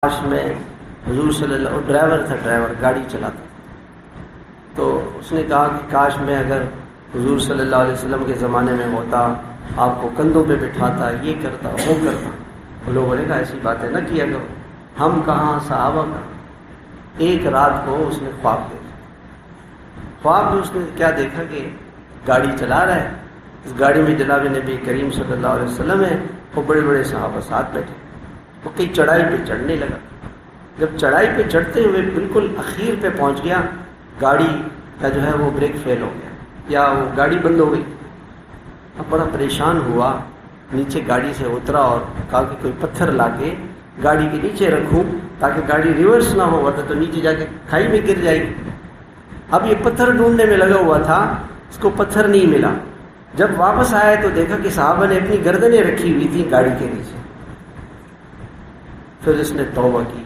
کاش میں حضور صلی اللہ علیہ ڈرائیور تھا، ڈرائیور گاڑی چلاتا، تو اس نے کہا کہ کاش میں اگر حضور صلی اللہ علیہ وسلم کے زمانے میں ہوتا، آپ کو کندھوں پہ بٹھاتا، یہ کرتا وہ کرتا۔ وہ لوگوں نے کہا ایسی باتیں نہ کیا کرو، ہم کہاں صحابہ کا۔ ایک رات کو اس نے خواب دیکھا، خواب میں اس نے کیا دیکھا کہ گاڑی چلا رہا ہے، اس گاڑی میں جناب نبی کریم صلی اللہ علیہ وسلم ہے، وہ بڑے بڑے صحابہ ساتھ بیٹھے، وہ کئی چڑھائی پہ چڑھنے لگا۔ جب چڑھائی پہ چڑھتے ہوئے بالکل اخیر پہ پہنچ گیا، گاڑی کا جو ہے وہ بریک فیل ہو گیا یا وہ گاڑی بند ہو گئی۔ اب بڑا پریشان ہوا، نیچے گاڑی سے اترا اور کہا کہ کوئی پتھر لا کے گاڑی کے نیچے رکھوں تاکہ گاڑی ریورس نہ ہو، ورنہ تو نیچے جا کے کھائی میں گر جائے گی۔ اب یہ پتھر ڈھونڈنے میں لگا ہوا تھا، اس کو پتھر نہیں ملا۔ جب واپس آیا تو دیکھا کہ صحابہ نے اپنی گردنیں رکھی ہوئی تھی گاڑی کے نیچے۔ پھر اس نے توبہ کی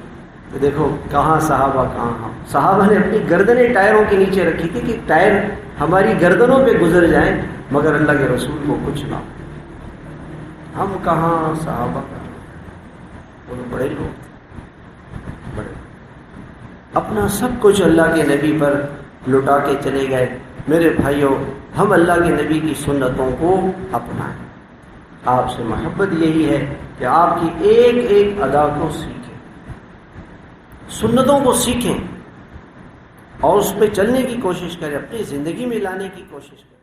تو دیکھو کہاں صحابہ کہاں ہم۔ صحابہ نے اپنی گردنیں ٹائروں کے نیچے رکھی تھی کہ ٹائر ہماری گردنوں پہ گزر جائیں مگر اللہ کے رسول کو کچھ نہ ہو۔ ہم کہاں صحابہ کہاں، وہ بڑے لوگ تھے، بڑے اپنا سب کچھ اللہ کے نبی پر لٹا کے چلے گئے۔ میرے بھائیوں، ہم اللہ کے نبی کی سنتوں کو اپنائیں۔ آپ سے محبت یہی ہے کہ آپ کی ایک ایک ادا کو سیکھیں، سنتوں کو سیکھیں اور اس پہ چلنے کی کوشش کریں، اپنی زندگی میں لانے کی کوشش کریں۔